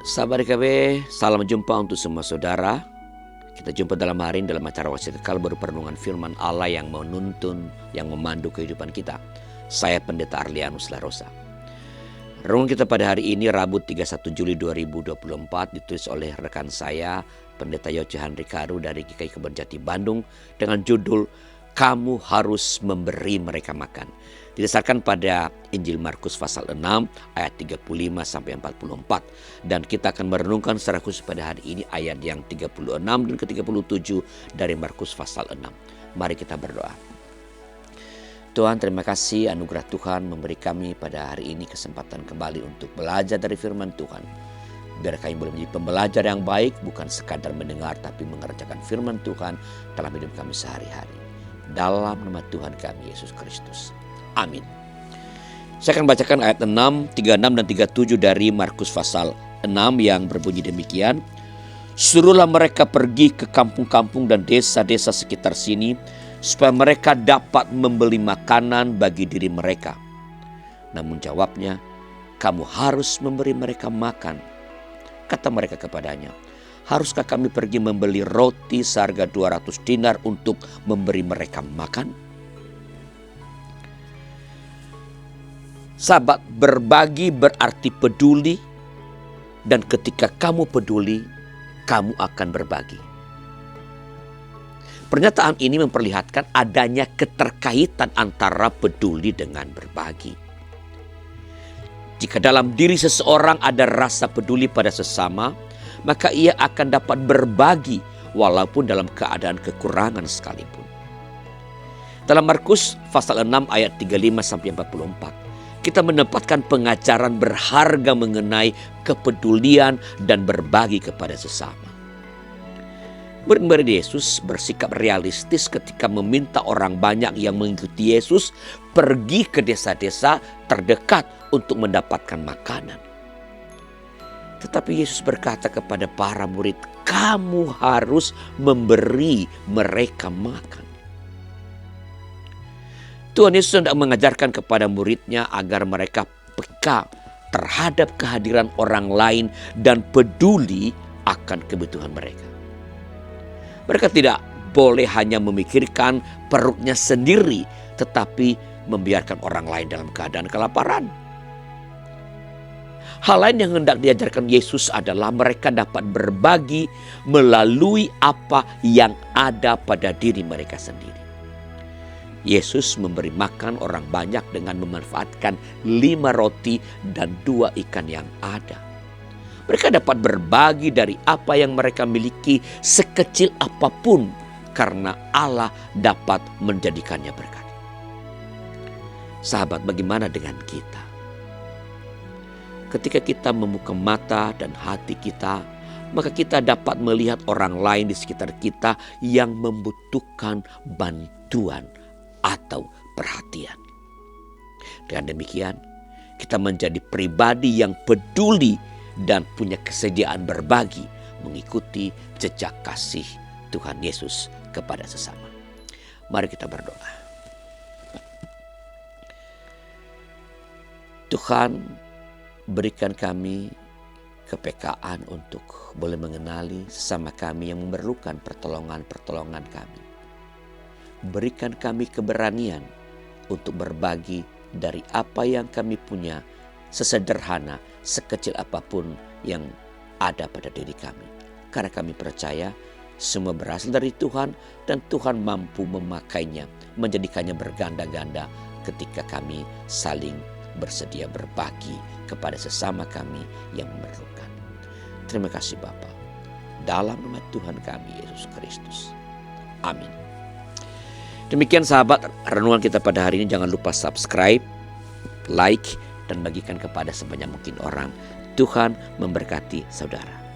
Sahabat DKB, salam jumpa untuk semua saudara. Kita jumpa dalam hari ini dalam acara Wasiat Kekal baru perenungan firman Allah yang menuntun, yang memandu kehidupan kita. Saya Pendeta Arlianus Larosa. Renungan kita pada hari ini Rabu 31 Juli 2024 ditulis oleh rekan saya Pendeta Yoce Handri Karu dari GKI Kebon Jati Bandung dengan judul Kamu Harus Memberi Mereka Makan. Didasarkan pada Injil Markus pasal 6 ayat 35 sampai 44. Dan kita akan merenungkan secara khusus pada hari ini ayat yang 36 dan ke-37 dari Markus pasal 6. Mari kita berdoa. Tuhan, terima kasih anugerah Tuhan memberi kami pada hari ini kesempatan kembali untuk belajar dari firman Tuhan. Biar kami boleh menjadi pembelajar yang baik, bukan sekadar mendengar tapi mengerjakan firman Tuhan dalam hidup kami sehari-hari. Dalam nama Tuhan kami Yesus Kristus. Amin. Saya akan bacakan ayat 6, 36 dan 37 dari Markus pasal 6 yang berbunyi demikian. Suruhlah mereka pergi ke kampung-kampung dan desa-desa sekitar sini, supaya mereka dapat membeli makanan bagi diri mereka. Namun jawabnya, kamu harus memberi mereka makan. Kata mereka kepadanya, haruskah kami pergi membeli roti seharga 200 dinar untuk memberi mereka makan? Sahabat, berbagi berarti peduli, dan ketika kamu peduli, kamu akan berbagi. Pernyataan ini memperlihatkan adanya keterkaitan antara peduli dengan berbagi. Jika dalam diri seseorang ada rasa peduli pada sesama, maka ia akan dapat berbagi walaupun dalam keadaan kekurangan sekalipun. Dalam Markus pasal 6 ayat 35 sampai 44, kita mendapatkan pengajaran berharga mengenai kepedulian dan berbagi kepada sesama. Murid-murid Yesus bersikap realistis ketika meminta orang banyak yang mengikuti Yesus pergi ke desa-desa terdekat untuk mendapatkan makanan. Tetapi Yesus berkata kepada para murid, kamu harus memberi mereka makan. Tuhan Yesus hendak mengajarkan kepada muridnya agar mereka peka terhadap kehadiran orang lain dan peduli akan kebutuhan mereka. Mereka tidak boleh hanya memikirkan perutnya sendiri, tetapi membiarkan orang lain dalam keadaan kelaparan. Hal lain yang hendak diajarkan Yesus adalah mereka dapat berbagi melalui apa yang ada pada diri mereka sendiri. Yesus memberi makan orang banyak dengan memanfaatkan 5 roti dan 2 ikan yang ada. Mereka dapat berbagi dari apa yang mereka miliki sekecil apapun karena Allah dapat menjadikannya berkat. Sahabat, bagaimana dengan kita? Ketika kita membuka mata dan hati kita, maka kita dapat melihat orang lain di sekitar kita yang membutuhkan bantuan atau perhatian. Dengan demikian, kita menjadi pribadi yang peduli dan punya kesediaan berbagi, mengikuti jejak kasih Tuhan Yesus kepada sesama. Mari kita berdoa. Tuhan, berikan kami kepekaan untuk boleh mengenali sesama kami yang memerlukan pertolongan kami. Berikan kami keberanian untuk berbagi dari apa yang kami punya, sesederhana, sekecil apapun yang ada pada diri kami. Karena kami percaya semua berasal dari Tuhan dan Tuhan mampu memakainya, menjadikannya berganda-ganda ketika kami saling bersedia berbagi kepada sesama kami yang memerlukan. Terima kasih Bapa. Dalam nama Tuhan kami Yesus Kristus. Amin. Demikian sahabat renungan kita pada hari ini. Jangan lupa subscribe, like, dan bagikan kepada sebanyak mungkin orang. Tuhan memberkati saudara.